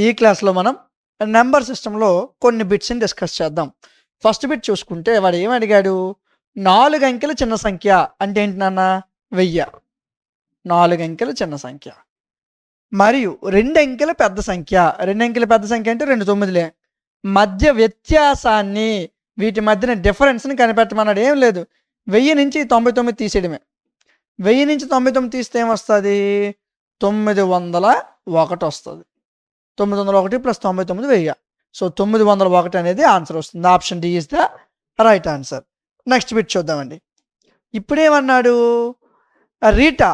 ఈ క్లాస్లో మనం నెంబర్ సిస్టంలో కొన్ని బిట్స్ని డిస్కస్ చేద్దాం. ఫస్ట్ బిట్ చూసుకుంటే వాడు ఏం అడిగాడు? 4 అంకెల చిన్న సంఖ్య అంటే ఏంటి నాన్న? 1000. 4 అంకెల చిన్న సంఖ్య. మరియు 2 అంకెల పెద్ద సంఖ్య. 2 అంకెల పెద్ద సంఖ్య అంటే 2 9లే. మధ్య వ్యత్యాసాన్ని, వీటి మధ్యన డిఫరెన్స్‌ని కనిపెట్టమన్నాడు. ఏం లేదు, 1000 నుంచి 99 తీసేయడమే. 1000 నుంచి 99 తీస్తే ఏమొస్తది? 901 వస్తది. 901 ప్లస్ 99 1000. సో 901 అనేది ఆన్సర్ వస్తుంది. Option D is the right answer. Next bit చూద్దామండి. ఇప్పుడేమన్నాడు? రీటా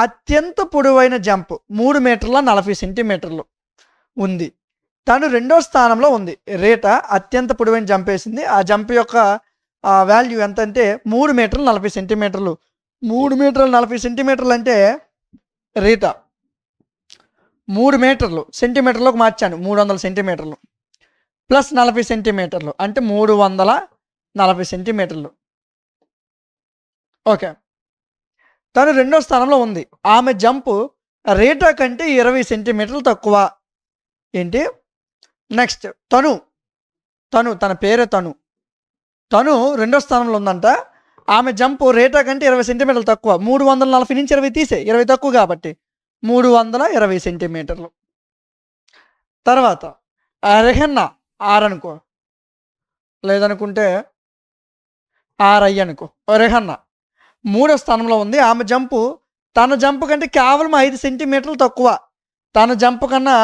అత్యంత పొడవైన జంప్ 3 మీటర్ల 40 సెంటీమీటర్లు ఉంది. తను 2వ స్థానంలో ఉంది. రీటా అత్యంత పొడవైన జంప్ వేసింది. ఆ జంప్ యొక్క వాల్యూ ఎంత అంటే 3 మీటర్ల 40 సెంటీమీటర్లు. 3 మీటర్ల 40 సెంటీమీటర్లు అంటే రీటా 3 మీటర్లు సెంటీమీటర్లోకి మార్చాను. 300 సెంటీమీటర్లు ప్లస్ 40 సెంటీమీటర్లు అంటే 340 సెంటీమీటర్లు. ఓకే, తను 2వ స్థానంలో ఉంది. ఆమె జంపు రీటా కంటే 20 సెంటీమీటర్లు తక్కువ. ఏంటి? నెక్స్ట్ తన పేరే తను 2వ స్థానంలో ఉందంట. ఆమె జంపు రీటా కంటే 20 సెంటీమీటర్లు తక్కువ. 340 నుంచి 20 తీసే, 20 తక్కువ కాబట్టి 320 సెంటీమీటర్లు. తర్వాత రెహన్నా ఆర్ అనుకో, లేదనుకుంటే ఆర్ఐ అనుకో. రెహన్నా 3వ స్థానంలో ఉంది. ఆమె జంపు తన జంపు కంటే కేవలం 5 సెంటీమీటర్లు తక్కువ. తన జంపు కన్నా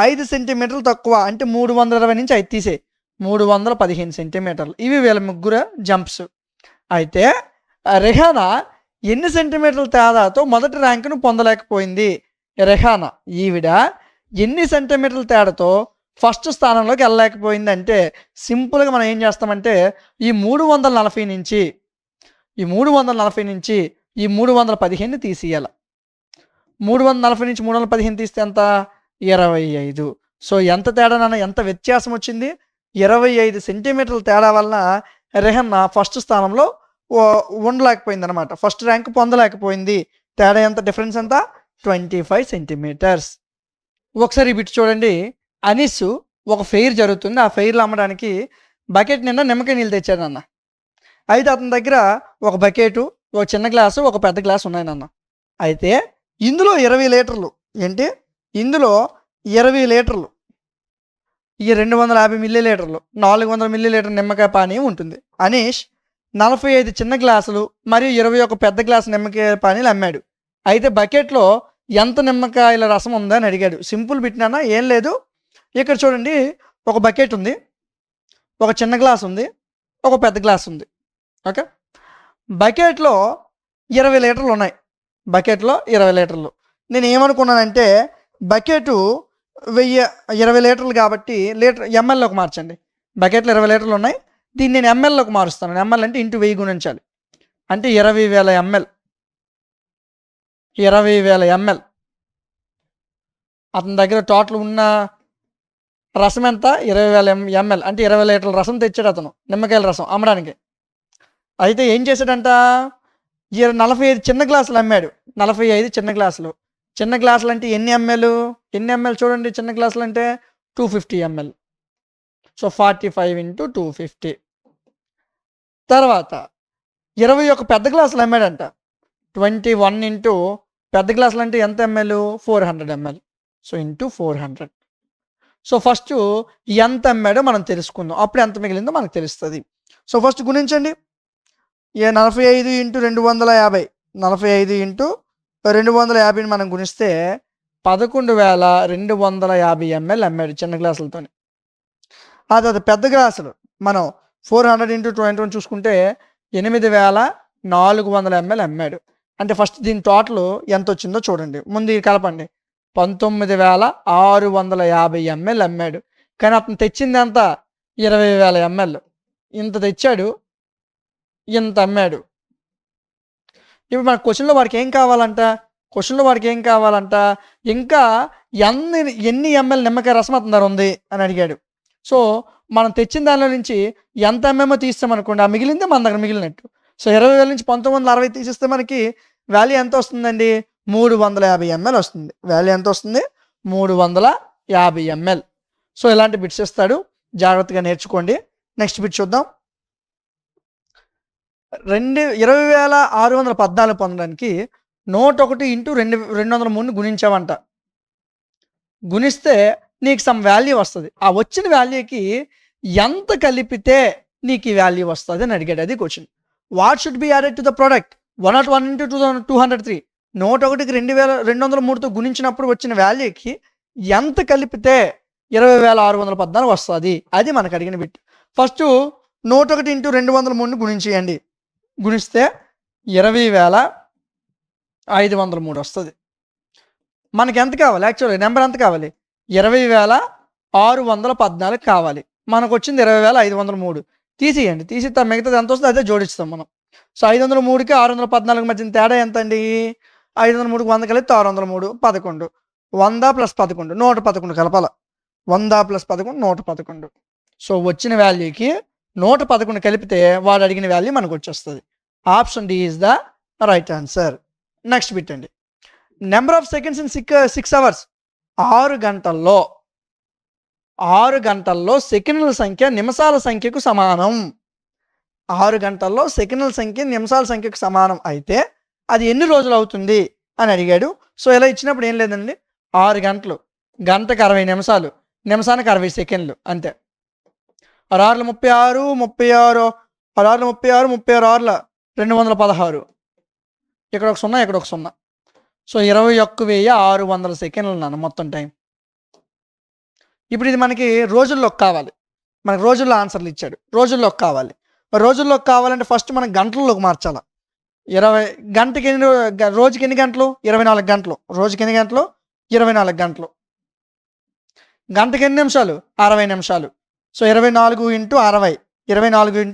5 సెంటీమీటర్లు తక్కువ అంటే 320 నుంచి 5 తీసే, 315 సెంటీమీటర్లు. ఇవి వీళ్ళ ముగ్గురు జంప్స్. అయితే రెహానా ఎన్ని సెంటీమీటర్ల తేడాతో మొదటి ర్యాంకును పొందలేకపోయింది? రెహానా ఈవిడ ఎన్ని సెంటీమీటర్ల తేడాతో ఫస్ట్ స్థానంలోకి వెళ్ళలేకపోయింది అంటే సింపుల్గా మనం ఏం చేస్తామంటే ఈ 340 నుంచి ఈ 315ని తీసేయాలి. 340 నుంచి 315 తీస్తే ఎంత? 25. సో ఎంత తేడానన్నా, ఎంత వ్యత్యాసం వచ్చింది? 25 సెంటీమీటర్ల తేడా వలన రెహన్నా ఫస్ట్ స్థానంలో ఉండలేకపోయింది అనమాట. ఫస్ట్ ర్యాంక్ పొందలేకపోయింది. తేడా ఎంత? డిఫరెన్స్ ఎంత? 25 సెంటీమీటర్స్. ఒకసారి బిట్ చూడండి. అనీస్ ఒక ఫెయిర్ జరుగుతుంది. ఆ ఫెయిర్లో అమ్మడానికి బకెట్ నిండా నిమ్మకాయ నీళ్ళు తెచ్చాడు నాన్న. అయితే అతని దగ్గర ఒక బకెటు, ఒక చిన్న గ్లాసు, ఒక పెద్ద గ్లాసు ఉన్నాయి నాన్న. అయితే ఇందులో 20 లీటర్లు, ఏంటి ఇందులో 20 లీటర్లు, ఈ 250 మిల్లీ లీటర్లు, 400 మిల్లీ లీటర్ నిమ్మకాయ పానీయం ఉంటుంది. అనీష్ 45 చిన్న గ్లాసులు మరియు 21 పెద్ద గ్లాసు నిమ్మకాయ పానీలు అమ్మాడు. అయితే బకెట్లో ఎంత నిమ్మకాయల రసం ఉందని అడిగాడు. సింపుల్ బిట్నానా, ఏం లేదు. ఇక్కడ చూడండి, ఒక బకెట్ ఉంది, ఒక చిన్న గ్లాస్ ఉంది, ఒక పెద్ద గ్లాస్ ఉంది. ఓకే, బకెట్లో 20 లీటర్లు ఉన్నాయి. బకెట్లో 20 లీటర్లు. నేను ఏమనుకున్నానంటే బకెటు 20 లీటర్లు కాబట్టి ఎంఎల్లోకి మార్చండి. బకెట్లో 20 లీటర్లు ఉన్నాయి, దీన్ని నేను ఎంఎల్లోకి మారుస్తాను. ఎంఎల్ అంటే ఇంటూ 1000 గుణించాలి అంటే 20,000 ఎంఎల్. 20,000 ఎంఎల్. అతని దగ్గర టోటల్ ఉన్న రసం ఎంత? 20,000 ఎంఎల్ అంటే 20 లీటర్ల రసం తెచ్చాడు అతను, నిమ్మకాయల రసం అమ్మడానికి. అయితే ఏం చేశాడంట? 45 చిన్న గ్లాసులు అమ్మాడు. 45 చిన్న గ్లాసులు. చిన్న గ్లాసులు అంటే ఎన్ని ఎంఎల్ చూడండి. చిన్న గ్లాసులు అంటే 250 ఎంఎల్. సో 45 × 250. తర్వాత 21 పెద్ద గ్లాసులు అమ్మాడంట. 21 పెద్ద గ్లాసులు అంటే ఎంత ML? 400 ML. So into 400. So first ఎంత అమ్మాడో మనం తెలుసుకుందాం, అప్పుడు ఎంత మిగిలిందో మనకు తెలుస్తుంది. So first గుణించండి. 45 × 250. 45 × 250ని మనం గుణిస్తే 11,250 ఎంఎల్ అమ్మాడు చిన్న గ్లాసులతో. అది పెద్ద గ్లాసులు మనం 400 × 21 చూసుకుంటే 8,400 ఎంఎల్ అమ్మాడు. అంటే ఫస్ట్ దీని టోటల్ ఎంత వచ్చిందో చూడండి. ముందు ఇది కలపండి. 19,650 ఎంఎల్ అమ్మాడు. కానీ అతను తెచ్చింది ఎంత? 20,000 ఎంఎల్. ఇంత తెచ్చాడు, ఇంత అమ్మాడు. ఇప్పుడు మన క్వశ్చన్లో వాడికి ఏం కావాలంట? ఇంకా ఎన్ని ఎంఎల్ నిమ్మకాయ రసం అతని దగ్గర ఉంది అని అడిగాడు. సో మనం తెచ్చిన దానిలో నుంచి ఎంత ఎంఎంఓ తీస్తామనుకోండి, ఆ మిగిలిందే మన దగ్గర మిగిలినట్టు. సో 20,000 నుంచి 1960 తీసిస్తే మనకి వాల్యూ ఎంత వస్తుందండి? 350 ఎంఎల్ వస్తుంది. వాల్యూ ఎంత వస్తుంది? 350 50 ml. సో ఇలాంటి బిట్స్ ఇస్తాడు, జాగ్రత్తగా నేర్చుకోండి. నెక్స్ట్ బిట్ చూద్దాం. 20,614 పొందడానికి 101 ఇంటూ 203 గుణించావంట. గుణిస్తే నీకు సమ్ వాల్యూ వస్తుంది. ఆ వచ్చిన వాల్యూకి ఎంత కలిపితే నీకు ఈ వాల్యూ వస్తుంది అని అడిగాడు. అది question. What should be added to the product 101 into 203? 101కి 2,203తో గుణించినప్పుడు వచ్చిన వాల్యూకి ఎంత కలిపితే 20,614 వస్తుంది, అది మనకు అడిగిన బిట్. First 101 into 203 గుణించేయండి. గుణిస్తే 20,503 వస్తుంది. మనకి ఎంత కావాలి? యాక్చువల్గా నెంబర్ ఎంత కావాలి? 20,614 కావాలి. మనకు వచ్చింది 20,503. తీసేయండి. తీసిస్తే మిగతాది ఎంత వస్తుంది అదే జోడిస్తాం మనం. సో 503కి 614 మధ్య తేడా ఎంత అండి? 503కి 100 కలిపితే 603, 11. 100 + 11, 111 కలపాల. 100 + 11, 111. సో వచ్చిన వాల్యూకి 111 కలిపితే వాడు అడిగిన వాల్యూ మనకు వచ్చేస్తుంది. Option D is the right answer. Next bit అండి. Number of seconds in 6 hours. 6 గంటల్లో సెకండ్ల సంఖ్య నిమిషాల సంఖ్యకు సమానం. 6 గంటల్లో సెకండ్ల సంఖ్య నిమిషాల సంఖ్యకు సమానం అయితే అది ఎన్ని రోజులు అవుతుంది అని అడిగాడు. సో ఇలా ఇచ్చినప్పుడు ఏం లేదండి, 6 గంటలు, గంటకు 60 నిమిషాలు, నిమిషానికి 60 సెకండ్లు అంతే. 6 36, 36, 216. ఇక్కడ ఒక 0, ఇక్కడ ఒక 0. సో 21,600 సెకండ్లు నాన్న మొత్తం టైం. ఇప్పుడు ఇది మనకి రోజుల్లోకి కావాలి. మనకి రోజుల్లో ఆన్సర్లు ఇచ్చాడు, రోజుల్లోకి కావాలి. రోజుల్లోకి కావాలంటే ఫస్ట్ మనం గంటల్లోకి మార్చాలి. రోజుకి ఎన్ని గంటలు? 24 గంటలు. రోజుకి ఎన్ని గంటలు? 24 గంటలు. గంటకి ఎన్ని నిమిషాలు? 60 నిమిషాలు. సో 24 × 60, 24 ×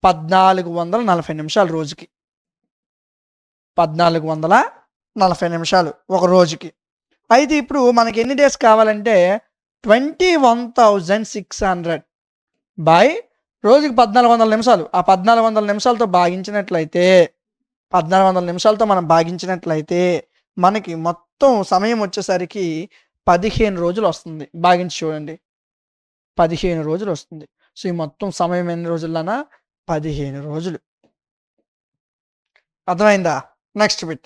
60, 1440 నిమిషాలు రోజుకి. 1440 నిమిషాలు ఒక రోజుకి. అయితే ఇప్పుడు మనకి ఎన్ని డేస్ కావాలంటే 21,600 బై రోజుకి 1400 నిమిషాలు. ఆ 1400 నిమిషాలతో భాగించినట్లయితే 1400 నిమిషాలతో మనం భాగించినట్లయితే మనకి మొత్తం సమయం వచ్చేసరికి 15 రోజులు వస్తుంది. భాగించి చూడండి, 15 రోజులు వస్తుంది. సో ఈ మొత్తం సమయం ఎన్ని రోజులనా? 15 రోజులు. అర్థమైందా? Next bit.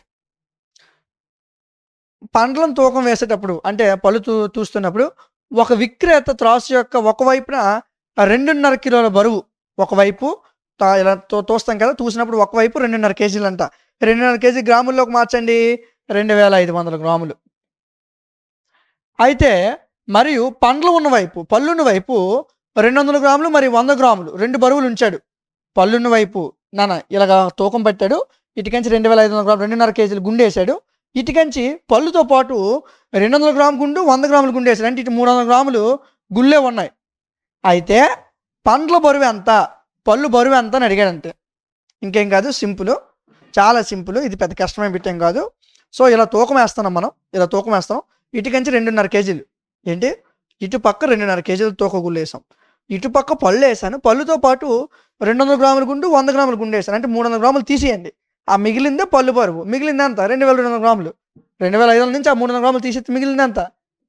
పండ్లను తూకం వేసేటప్పుడు అంటే పళ్ళు తూస్తున్నప్పుడు ఒక విక్రేత త్రాసు యొక్క ఒకవైపున 2.5 కిలోల బరువు, ఒకవైపు ఇలా తోస్తాం కదా, తూసినప్పుడు ఒకవైపు 2.5 కేజీలు అంట. 2.5 కేజీ గ్రాముల్లోకి మార్చండి, 2,500 గ్రాములు. అయితే మరియు పళ్ళున్న వైపు 200 గ్రాములు మరియు 100 గ్రాములు 2 బరువులు ఉంచాడు. పళ్ళున్న వైపు ఇలాగా తూకం పెట్టాడు. ఇటుకంచి 2,500 గ్రాములు, 2.5 కేజీలు గుండేశాడు. ఇటుకంచి పళ్ళుతో పాటు 200 గ్రాముల గుండు, 100 గ్రాముల గుండు వేసాడు. అంటే ఇటు 300 గ్రాములు గుళ్ళే ఉన్నాయి. అయితే పండ్ల బరువు ఎంత, పళ్ళు బరువు ఎంత అని అడిగాడంటే ఇంకేం కాదు, సింపుల్, చాలా సింపుల్. ఇది పెద్ద కష్టమైన బిట్ ఏం కాదు. సో ఇలా తూకం వేస్తున్నాం మనం, ఇలా తూకం వేస్తాం. ఇటుకంచి 2.5 కేజీలు, ఏంటి ఇటు పక్క 2.5 కేజీలు తూక గుళ్ళు వేసాం. ఇటు పక్క పళ్ళు వేసాను. పళ్ళుతో పాటు 200 గ్రాముల గుండు, 100 గ్రాముల గుండు వేసాను. అంటే 300 గ్రాములు తీసేయండి. ఆ మిగిలిందే పళ్ళు బరువు. మిగిలింది ఎంత? 2,200 గ్రాములు. 2,500 నుంచి ఆ 300 గ్రాములు తీసేస్తే మిగిలింది ఎంత?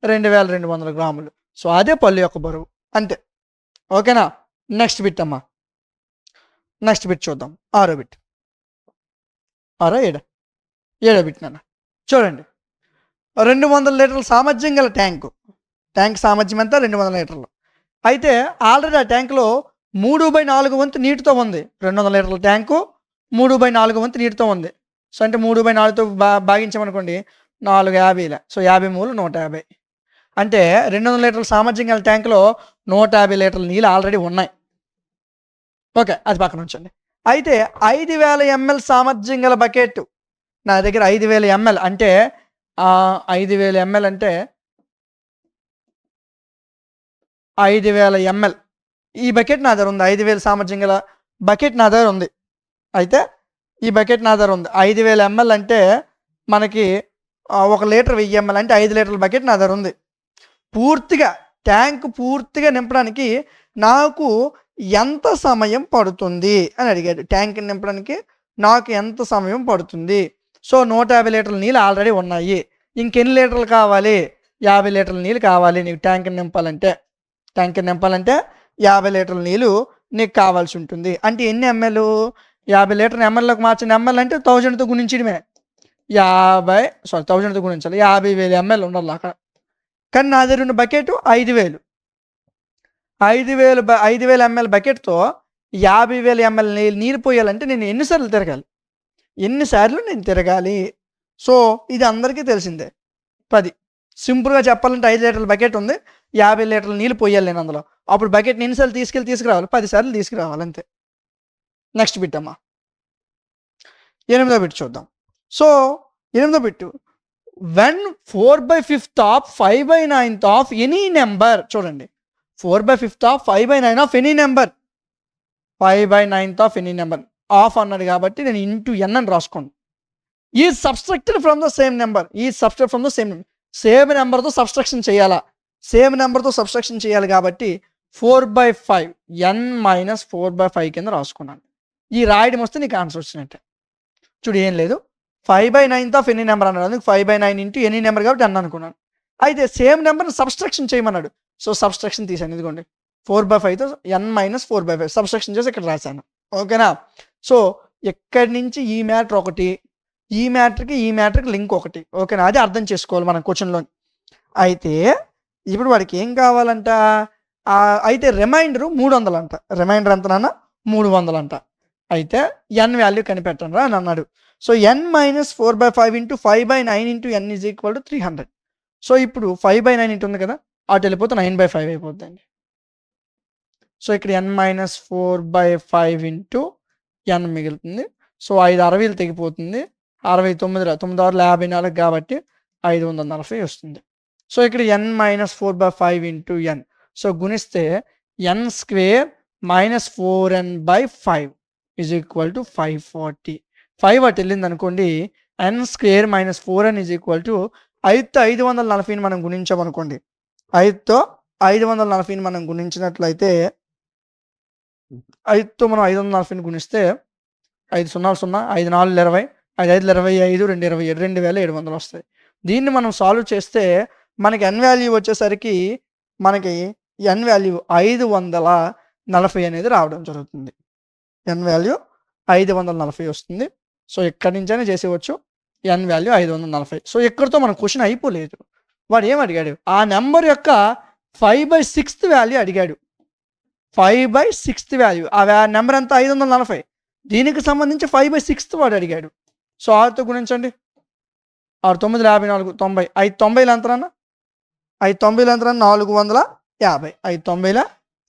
2,200 గ్రాములు. సో అదే పళ్ళు యొక్క బరువు, అంతే. ఓకేనా? నెక్స్ట్ బిట్ అమ్మా. నెక్స్ట్ బిట్ చూద్దాం. 6వ బిట్. 7వ బిట్ నాన్న చూడండి. 200 లీటర్ల సామర్థ్యం గల ట్యాంక్ సామర్థ్యం ఎంత? 200 లీటర్లు. అయితే ఆల్రెడీ ఆ ట్యాంకులో 3/4 వంతు నీటితో ఉంది. 200 లీటర్ల ట్యాంకు 3/4 వంతు నీటితో ఉంది. సో అంటే 3/4తో భాగించామనుకోండి, 450. సో 50 మూలు 150. అంటే 200 లీటర్ల సామర్థ్యం గల ట్యాంకులో 150 లీటర్ల నీళ్ళు ఆల్రెడీ ఉన్నాయి. ఓకే, అది పక్కన ఉంచండి. అయితే 5,000 ml సామర్థ్యం గల బకెట్ నా దగ్గర 5,000 ml అంటే 5,000 ml అంటే 5,000 ml. ఈ బకెట్ నా దగ్గర ఉంది. 5,000 సామర్థ్యం గల బకెట్ నా దగ్గర ఉంది. అయితే ఈ బకెట్ నా దగ్గర ఉంది. 5,000 ml అంటే మనకి 1 లీటర్ 1000 ml అంటే 5 లీటర్ల బకెట్ నా దగ్గర ఉంది. పూర్తిగా ట్యాంక్ పూర్తిగా నింపడానికి నాకు ఎంత సమయం పడుతుంది అని అడిగాడు. ట్యాంక్ నింపడానికి నాకు ఎంత సమయం పడుతుంది? సో 150 లీటర్ల నీళ్ళు ఆల్రెడీ ఉన్నాయి. ఇంకెన్ని లీటర్లు కావాలి? 50 లీటర్ల నీళ్ళు కావాలి నీకు ట్యాంకర్ నింపాలంటే 50 లీటర్ల నీళ్ళు నీకు కావాల్సి ఉంటుంది. అంటే ఎన్ని ఎంఎల్? 50 లీటర్ ఎంఎల్లోకి మార్చిన ఎంఎల్ అంటే 1000తో గుణించడమే. 1000తో గుణించాలి. 50,000 ఎంఎల్ ఉండాలి అక్కడ. కానీ నా దగ్గర ఉన్న బకెట్ 5,000. 5,000 ఎంఎల్ బకెట్తో 50,000 ఎంఎల్ నీరు పోయాలంటే నేను ఎన్నిసార్లు తిరగాలి? సో ఇది అందరికీ తెలిసిందే. 10 సింపుల్గా చెప్పాలంటే 5 లీటర్ల బకెట్ ఉంది, 50 లీటర్ల నీళ్ళు పోయాలి నేను అందులో. అప్పుడు బకెట్ని ఎన్నిసార్లు తీసుకురావాలి? 10 సార్లు తీసుకురావాలి అంతే. నెక్స్ట్ బిట్ అమ్మా, 8వ బిట్ చూద్దాం. సో 8వ bit, when 4/5 of 5/9 of any number, చూడండి 4/5 of 5/9 of any number, 5/9 of any number of అన్నాడు కాబట్టి నేను ఇంటూ ఎన్ అని రాసుకోండి. ఈ subtracted from the same number, same నెంబర్తో సబ్స్ట్రక్షన్ చేయాలి కాబట్టి 4/5 n మైనస్ 4/5 కింద రాసుకున్నాను. ఈ రాయడం వస్తే నీకు ఆన్సర్ వచ్చినట్టే. చూడు ఏం లేదు, 5/9 ఆఫ్ ఎనీ నెంబర్ అన్నాడు, అందుకు 5/9 ఇంటూ ఎనీ నెంబర్ కాబట్టి n అనుకున్నాను. అయితే సేమ్ నెంబర్ని సబ్స్ట్రక్షన్ చేయమన్నాడు, సో సబ్స్ట్రక్షన్ తీసాను. ఇదిగోండి 4/5తో n మైనస్ 4/5 సబ్స్ట్రక్షన్ చేసి ఇక్కడ రాశాను. ఓకేనా? సో ఎక్కడి నుంచి ఈ మ్యాటర్ ఒకటి, ఈ మ్యాటర్కి లింక్ ఒకటి. ఓకేనా? అది అర్థం చేసుకోవాలి మనం క్వశ్చన్లో. అయితే ఇప్పుడు వాడికి ఏం కావాలంట? అయితే రిమైండర్ 300 అంట. రిమైండర్ ఎంతనన్నా 300 అంట. అయితే n వాల్యూ కనిపెట్టండి రా అని అన్నాడు. So n minus 4/5 into 5/9 into n is equal to 300. So ఇప్పుడు 5/9 ఇంటూ ఉంది కదా, అటు వెళ్ళిపోతే 9/5 అయిపోద్దండి. సో ఇక్కడ n మైనస్ 4/5 ఇంటూ n మిగులుతుంది. సో 5 60 తెగిపోతుంది, 69 54 కాబట్టి 540 వస్తుంది. సో ఇక్కడ n minus 4/5 into n, so గుణిస్తే n square minus 4n/5 is equal to 540. 5 అటు వెళ్ళింది అనుకోండి, n square minus 4n is equal to 5తో 540ని మనం గుణించామనుకోండి, 5తో 540ని మనం గుణించినట్లయితే 5తో మనం 540ని గుణిస్తే 5 0 0, 5 4 20, 5 5 25, 2 27, 2700 వస్తాయి. దీన్ని మనం సాల్వ్ చేస్తే మనకి n వాల్యూ వచ్చేసరికి మనకి n వాల్యూ 540 అనేది రావడం జరుగుతుంది. n వాల్యూ 540 వస్తుంది. సో ఎక్కడి నుంచైనా చేసేవచ్చు, n వాల్యూ 540. సో ఎక్కడితో మన క్వశ్చన్ అయిపోలేదు. వాడు ఏం అడిగాడు? ఆ నెంబర్ యొక్క 5/6 వాల్యూ అడిగాడు. 5/6 వాల్యూ, ఆ నెంబర్ ఎంత? 540. దీనికి సంబంధించి 5/6 వాడు అడిగాడు. సో 6తో గుణించండి, 6 9 54 90, 5 90 ఎంతనన్నా 5 90 ఎంతనన్నా 450, 5 90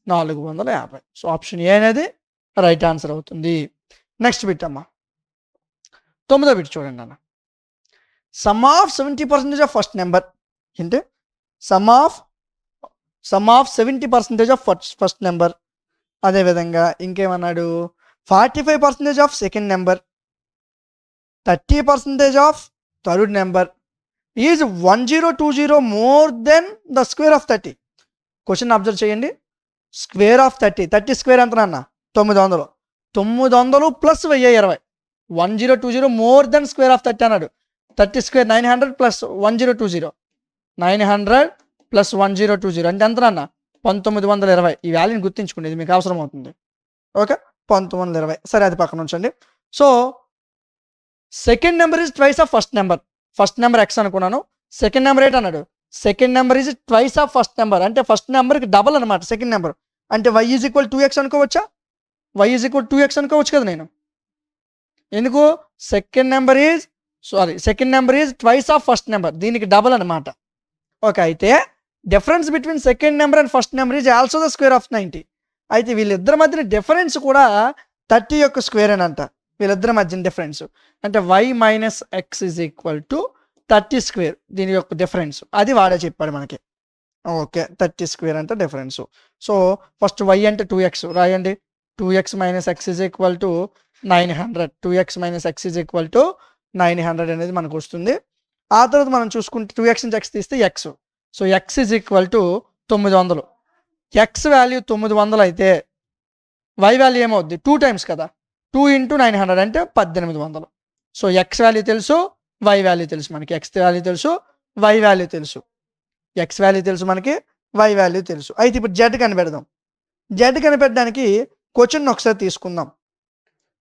450. సో ఆప్షన్ ఏ అనేది రైట్ ఆన్సర్ అవుతుంది. నెక్స్ట్ బిట్ అమ్మా, 9వ బిట్ చూడండి అన్న. Sum of 70% of first number ఏంటి? Sum of 70% of first number. అదేవిధంగా ఇంకేమన్నాడు? 45% of second number, 30% of third number is 1020 more than the square of 30. Question observe చేయండి. స్క్వేర్ ఆఫ్ 30 స్క్వేర్ ఎంత అన్న? 900. 900 plus 1020, 1020 more then square of 30 అన్నాడు. 30 square 900 plus 1020, 900 plus 1020 అంటే ఎంత అన్న? 1920. ఈ వాల్యూని గుర్తించుకోండి, ఇది మీకు అవసరం అవుతుంది. ఓకే, 1920. సరే, అది పక్కన ఉంచండి. So second number is twice of first number. First number X అనుకున్నాను, సెకండ్ నెంబర్ ఏంటి అన్నాడు? Second number is twice of first number, అంటే ఫస్ట్ నెంబర్కి డబల్ అనమాట సెకండ్ నెంబర్. అంటే y ఈజ్ ఈక్వల్ 2x అనుకోవచ్చా? y ఈజ్ ఈక్వల్ 2x అనుకోవచ్చు కదా నేను. ఎందుకు? Second number is twice of first number, దీనికి డబల్ అనమాట. ఓకే, అయితే difference between second number and first number is also the square of 90. అయితే వీళ్ళిద్దరి మధ్యన డిఫరెన్స్ కూడా 30 యొక్క స్క్వేర్ అని అంట. వీళ్ళిద్దరి మధ్యన డిఫరెన్స్ అంటే y minus X is equal to 30 square, దీని యొక్క డిఫరెన్స్. అది వాడే చెప్పాడు మనకి. ఓకే, 30 స్క్వేర్ అంటే డిఫరెన్స్. సో ఫస్ట్ y అంటే 2x రాయండి. 2x minus X is equal to 900. 2x minus X is equal to 900 అనేది మనకు వస్తుంది. ఆ తర్వాత మనం చూసుకుంటే 2x నుంచి x తీస్తే x. So x is equal to 900. x value 900 అయితే y వాల్యూ ఏమవుద్ది? 2 టైమ్స్ కదా, 2 ఇంటూ 900 అంటే 1800. సో x వాల్యూ తెలుసు, y వాల్యూ తెలుసు మనకి. x వాల్యూ తెలుసు, y వాల్యూ తెలుసు. ఎక్స్ వాల్యూ తెలుసు మనకి, వై వాల్యూ తెలుసు. అయితే ఇప్పుడు జెడ్ కనిపెడదాం. జెడ్ కనిపెట్టడానికి క్వశ్చన్ ఒకసారి తీసుకుందాం.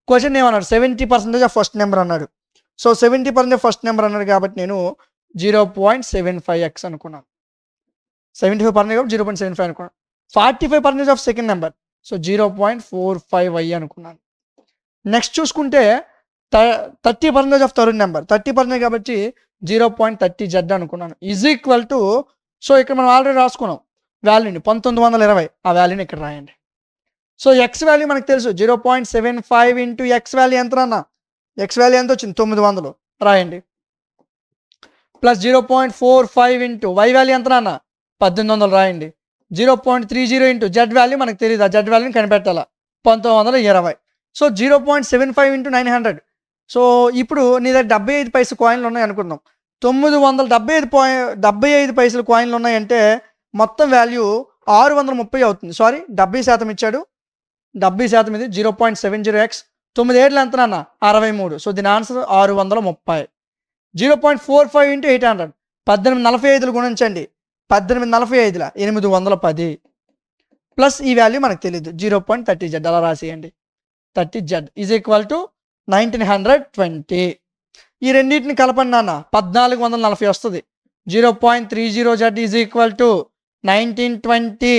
క్వశ్చన్ ఏమన్నాడు, 70% ఆఫ్ ఫస్ట్ నెంబర్ అన్నాడు. సో 70% ఫస్ట్ నెంబర్ అన్నాడు కాబట్టి నేను 0.75x అనుకున్నాను. 75% కాబట్టి 0.75 అనుకున్నాను. 45% of second number, so 0.45y అనుకున్నాను. నెక్స్ట్ చూసుకుంటే 30% ఆఫ్ థర్డ్ నెంబర్, 30% కాబట్టి 0.30z అనుకున్నాను. ఈజ్ ఈక్వల్ టు, సో ఇక్కడ మనం ఆల్రెడీ రాసుకున్నాం వాల్యూని 1920, ఆ వాల్యూని ఇక్కడ రాయండి. సో ఎక్స్ వాల్యూ మనకు తెలుసు 0.75 ఇంటూ ఎక్స్ వాల్యూ ఎంత అన్న, ఎక్స్ వాల్యూ ఎంత వచ్చింది 900 రాయండి. ప్లస్ 0.45 ఇంటూ వై వాల్యూ ఎంత అన్న 1800 రాయండి. 0.30 ఇంటూ జెడ్ వాల్యూ మనకు తెలియదు, ఆ జెడ్ వాల్యూని కనిపెట్టాలా 1920. So 0.75 into 900. సో ఇప్పుడు నీ దగ్గర 75 పైసలు కాయిన్లు ఉన్నాయి అనుకుందాం. 975 పైసలు కాయిన్లు ఉన్నాయంటే మొత్తం వాల్యూ 630 అవుతుంది. సారీ 70% ఇచ్చాడు, 70% ఇది 0.70x. 9 ఏళ్ళు ఎంత అన్న 63. సో దీని ఆన్సర్ 630. 0.45 ఇంటూ 800, 1845 గుణించండి, 1845 810 ప్లస్ ఈ వాల్యూ మనకు తెలియదు 0.30z, అలా రాసేయండి. 30z is equal to 1920. ఈ రెండింటిని కలపండి నాన్న, 1440 వస్తుంది. 0.30z is equal to 1920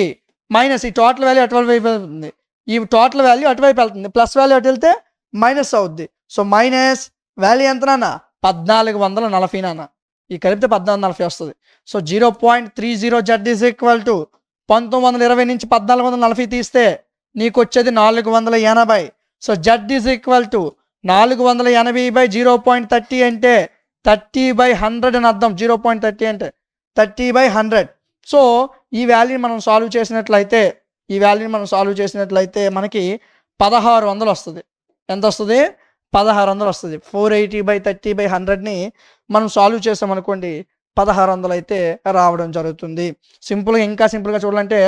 minus ఈ టోటల్ వాల్యూ అటువైపు వెళ్తుంది, ఈ టోటల్ వాల్యూ అటువైపు వెళ్తుంది, ప్లస్ వాల్యూ అటు వెళ్తే మైనస్ అవుద్ది. సో మైనస్ వాల్యూ ఎంత నాన్న 1440 నాన్న, ఈ కలిపితే 1440 వస్తుంది. So 0.30z is equal to 1920 నుంచి 1440 తీస్తే నీకు వచ్చేది 480. So Z is equal to 480/0.30 అంటే 30/100 అని అర్థం. 0.30 అంటే 30/100. సో ఈ వాల్యూని మనం సాల్వ్ చేసినట్లయితే, మనకి 1600 వస్తుంది. ఎంత వస్తుంది 1600 వస్తుంది. 480/30/100ని మనం సాల్వ్ చేసామనుకోండి 1600 అయితే రావడం జరుగుతుంది. సింపుల్గా, ఇంకా సింపుల్గా చూడాలంటే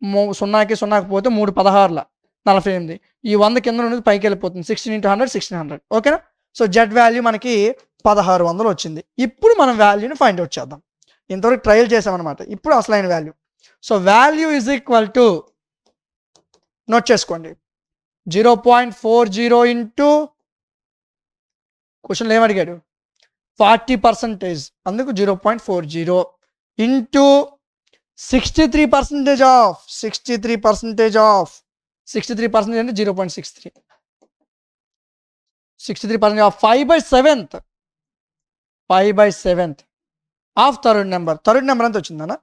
0కి 0కి పోతే 3 16ల 48, ఈ 100 కింద నుండి పైకి వెళ్ళిపోతుంది. 16 × 100 1600. ఓకేనా. సో జెడ్ వాల్యూ మనకి 1600 వచ్చింది. ఇప్పుడు మనం వాల్యూని ఫైండ్ అవుట్ చేద్దాం. ఇంతవరకు ట్రయల్ చేసామన్నమాట, ఇప్పుడు అసలైన value. So value is equal to, note చేసుకోండి, 0.40 ఇంటూ క్వశ్చన్లో ఏమడిగాడు 40%, అందుకు 0.40 ఇంటూ 63% ఆఫ్ 63% అంటే 0.63, 63% of 5/7 of third number. Third number ఎంత వచ్చిందన్న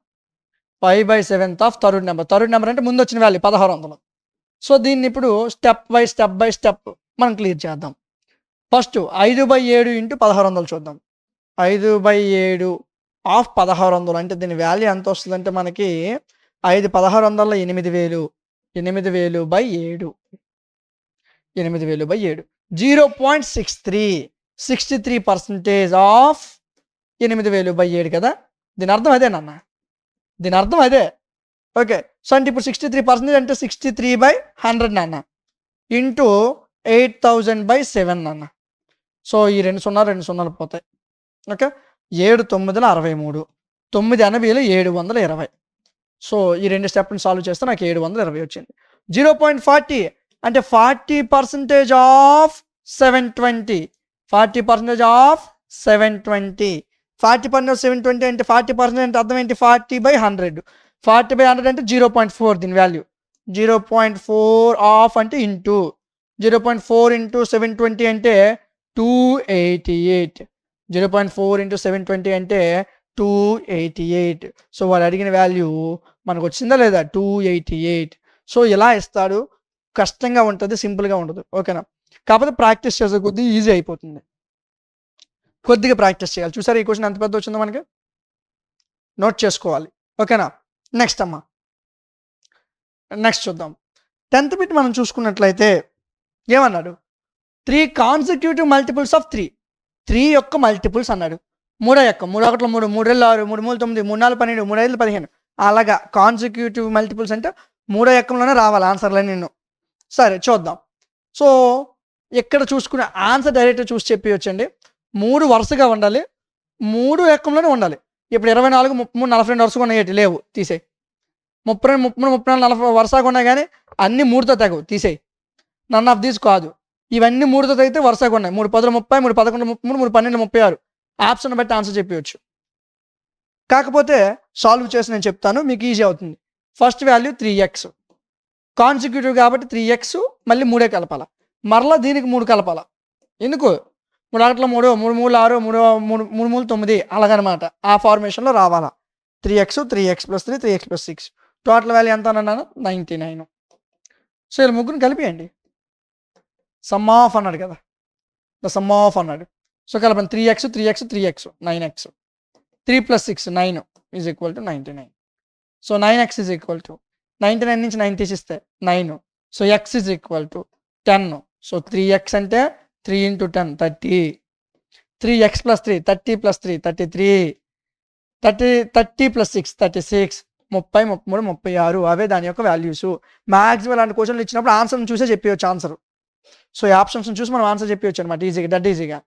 5/7 ఆఫ్ థర్డ్ నెంబర్ అంటే ముందు వచ్చిన వాల్యూ 1600. సో దీన్ని ఇప్పుడు స్టెప్ బై స్టెప్ మనం క్లియర్ చేద్దాం. ఫస్ట్ 5/7 ఇంటూ 1600 చూద్దాం. 5/7 ఆఫ్ 1600 అంటే దీని వాల్యూ ఎంత వస్తుందంటే మనకి 5 1600 8000, 8000/7, 8000/7, 0.63, 63% ఆఫ్ 8000/7 కదా. దీని అర్థం అదే నాన్న, దీని అర్థం అదే. ఓకే. సో అంటే ఇప్పుడు 63% అంటే 63/100 నాన్న ఇంటూ 8000/7 నాన్న. సో ఈ 2 0 పోతాయి. ఓకే. 7 9 63, 9 80 720. సో ఈ 2 స్టెప్ని సాల్వ్ చేస్తే నాకు 720 వచ్చింది. 0.40 అంటే 40% ఆఫ్ 720, 40% ఆఫ్ 720. 40% ఆఫ్ 720 అంటే 40% అంటే అర్థం ఏంటి 40/100. 40/100 అంటే 0.4 దీని వాల్యూ. 0.4 ఆఫ్ అంటే ఇంటూ 0.4 ఇంటూ 720 అంటే 288. 0.4 ఇంటూ 720 అంటే 288. సో వాడు అడిగిన వాల్యూ మనకు వచ్చిందా లేదా 288. సో ఇలా ఇస్తాడు, కష్టంగా ఉంటుంది, సింపుల్గా ఉండదు. ఓకేనా. కాకపోతే ప్రాక్టీస్ చేసే కొద్దీ ఈజీ అయిపోతుంది, కొద్దిగా ప్రాక్టీస్ చేయాలి. చూసారు ఈ క్వశ్చన్ ఎంత పెద్ద వచ్చిందో మనకి, నోట్ చేసుకోవాలి. ఓకేనా. నెక్స్ట్ అమ్మా, నెక్స్ట్ చూద్దాం. 10th బిట్ మనం చూసుకున్నట్లయితే ఏమన్నాడు, 3 కాన్సిక్యూటివ్ మల్టిపుల్స్ ఆఫ్ 3 యొక్క మల్టిపుల్స్ అన్నాడు. 3 యొక్క 3 1 3, 3 2 6, 3 3 9, 3 4 12, 3 5 15 అలాగా కాన్సిక్యూటివ్ మల్టిపుల్స్ అంటే 3 ఎక్కంలోనే రావాలి ఆన్సర్లని నిన్ను. సరే చూద్దాం. సో ఇక్కడ చూసుకునే ఆన్సర్ డైరెక్ట్ చూసి చెప్పి వచ్చండి. 3 వరుసగా ఉండాలి, 3 ఎక్కంలోనే ఉండాలి. ఇప్పుడు 24, 33, 42 వరుసగా ఉన్నాయి ఏంటి? లేవు, తీసేయి. 32, 33, 34, 40 వరుసగా ఉన్నాయి కానీ అన్ని 3తో తెగవు, తీసేయి. నన్ ఆఫ్ దీస్ కాదు. ఇవన్నీ 3తో అయితే వరుసగా ఉన్నాయి. 3 10 30, 3 11 33, 3 12 36. ఆప్షన్ బట్టి ఆన్సర్ చెప్పవచ్చు. కాకపోతే సాల్వ్ చేసి నేను చెప్తాను, మీకు ఈజీ అవుతుంది. ఫస్ట్ వాల్యూ 3x, కాన్సిక్యూటివ్ కాబట్టి 3x మళ్ళీ 3 కలపాల, మరలా దీనికి 3 కలపాల. ఎందుకు? 3 1 3, 3 3 6, 3 3 9 అలాగనమాట. ఆ ఫార్మేషన్లో రావాలా. 3x, 3x + 3, 3x + 6. Total value ఎంత అన్నాను? 99. సో ఇలా ముగ్గురు కలిపియండి. సమ్ ఆఫ్ అన్నాడు కదా, ద సమ్ ఆఫ్ అన్నాడు. సో కలపండి. 3x 3x 3x 9x, 3 + 6 9 = 99. So 9x = 99 నుంచి 9 తీసిస్తే 9. So x = 10. సో 3x అంటే 3 × 10 30. 3x + 3 30 + 3 33. 30 + 6 36. 30 33 36. అవే దాని యొక్క వాల్యూస్. మ్యాక్సిమం అలాంటి క్వశ్చన్లు ఇచ్చినప్పుడు ఆన్సర్ని చూసే చెప్పవచ్చు ఆన్సర్. సో ఈ ఆప్షన్స్ని చూసి మనం ఆన్సర్ చెప్పవచ్చు అనమాట, ఈజీగా, డెడ్ ఈజీగా.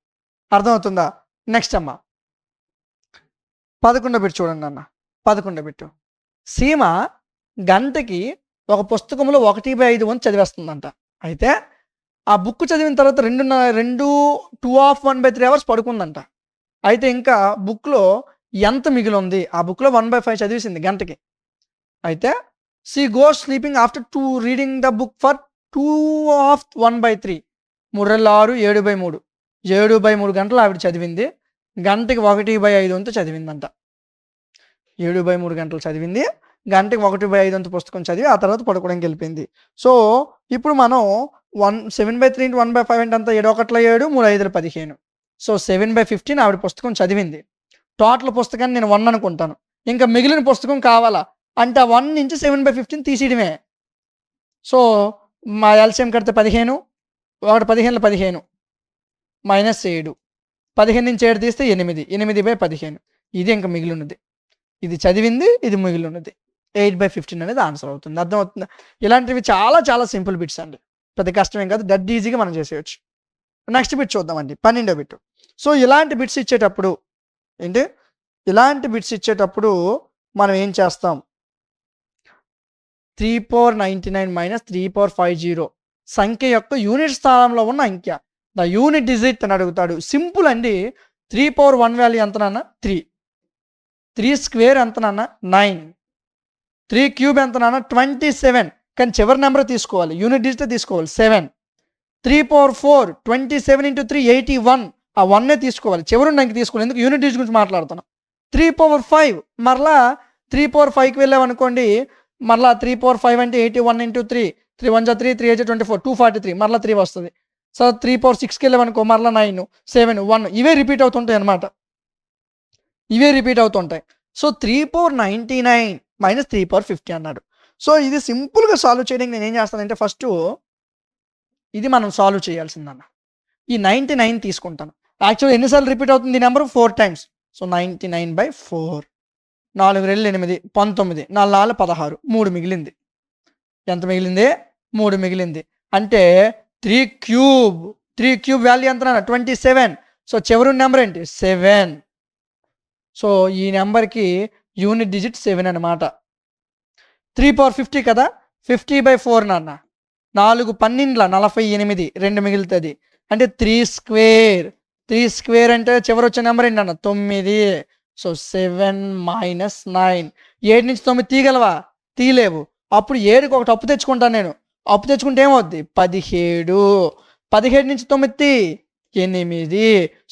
అర్థమవుతుందా? నెక్స్ట్ అమ్మ 11వ బిట్ చూడండి అన్న. 11వ బిట్, సీమ గంటకి ఒక పుస్తకంలో 1/5 వంతు చదివేస్తుందంట. అయితే ఆ బుక్ చదివిన తర్వాత 2/1/3 అవర్స్ పడుకుందంట. అయితే ఇంకా బుక్లో ఎంత మిగిలి ఉంది? ఆ బుక్లో 1/5 చదివేసింది గంటకి. అయితే she goes sleeping after reading the book for 2/1/3. 3 6 7/3. 7/3 గంటలు ఆవిడ చదివింది. గంటకి 1/5 వంతు చదివిందంట. 7/3 గంటలు చదివింది, గంటకి 1/5 వంతు పుస్తకం చదివి ఆ తర్వాత పడుకోవడానికి వెళ్ళిపోయింది. సో ఇప్పుడు మనం 7/3 × 1/5 అంటే అంత 7 1 7, 3 5 15. సో 7/15 ఆవిడ పుస్తకం చదివింది. టోటల్ పుస్తకాన్ని నేను 1 అనుకుంటాను. ఇంకా మిగిలిన పుస్తకం కావాలా అంటే ఆ 1 నుంచి 7/15 తీసేయడమే. సో మా ఎల్సిఎం కడితే 15, 1 15 15 -7. 15 నుంచి 7 తీస్తే 8, 8/15. ఇది ఇంకా మిగిలి ఉన్నది. ఇది చదివింది, ఇది మిగిలి ఉన్నది. 8/15 అనేది ఆన్సర్ అవుతుంది. అర్థమవుతుందా? ఇలాంటివి చాలా చాలా సింపుల్ బిట్స్ అండి, పెద్ద కష్టమేం కాదు, డెడ్ ఈజీగా మనం చేసేయచ్చు. నెక్స్ట్ బిట్ చూద్దామండి, 12వ బిట్. సో ఇలాంటి బిట్స్ ఇచ్చేటప్పుడు మనం ఏం చేస్తాం? 3/99 - 3/50 సంఖ్య యొక్క యూనిట్ స్థానంలో ఉన్న అంకె, ద యూనిట్ డిజిట్ అని అడుగుతాడు. సింపుల్ అండి. 3/1 వాల్యూ ఎంత నాన్న? 3. 3 స్క్వేర్ ఎంత నాన్న? 9. 3 క్యూబ్ ఎంత నాన్న? 27. కానీ చివరి నెంబర్ తీసుకోవాలి, యూనిట్ డిజిట్ తీసుకోవాలి, 7. 3/4 27 × 3 81. ఆ 1 తీసుకోవాలి, చివరి అంకె తీసుకోవాలి, ఎందుకు? యూనిట్ డిజిట్ గురించి మాట్లాడుతున్నాం. 3/5 మరలా 3/5కి వెళ్ళామనుకోండి, మరలా 3/5 అంటే 81 × 3. 3 1 3, 3 8 24, 243. మరలా 3 వస్తుంది. సో 3/6కి వెళ్ళామనుకో, మరలా 9 7 1. ఇవే రిపీట్ అవుతుంటాయి అనమాట, ఇవే రిపీట్ అవుతుంటాయి. సో 3/99 - 3/50 అన్నాడు. సో ఇది సింపుల్గా సాల్వ్ చేయడానికి నేను ఏం చేస్తానంటే, ఫస్ట్ ఇది మనం సాల్వ్ చేయాల్సిందన్న. ఈ 99 తీసుకుంటాను. యాక్చువల్గా ఎన్నిసార్లు రిపీట్ అవుతుంది ఈ నెంబర్? 4 టైమ్స్. సో 99/4. 4 2 8 19, 4 4 16, 3 మిగిలింది. ఎంత మిగిలింది? 3 మిగిలింది. అంటే 3 క్యూబ్ వాల్యూ ఎంత? 27. సో చివరి నెంబర్ ఏంటి? 7. సో ఈ నెంబర్కి యూనిట్ డిజిట్ 7 అనమాట. 3/50 కదా, 50/4 నాన్న. 4 12 48, 2 మిగులుతుంది. అంటే 3 స్క్వేర్. 3 స్క్వేర్ అంటే చివరి వచ్చే నెంబర్ ఏంటి అన్న? 9. సో 7 - 9. 7 నుంచి 9 తీయగలవా? తీయలేవు. అప్పుడు 7కి ఒకటి అప్పు తెచ్చుకుంటాను నేను. అప్పు తెచ్చుకుంటే ఏమవుద్ది? 17. 17 నుంచి 9 8.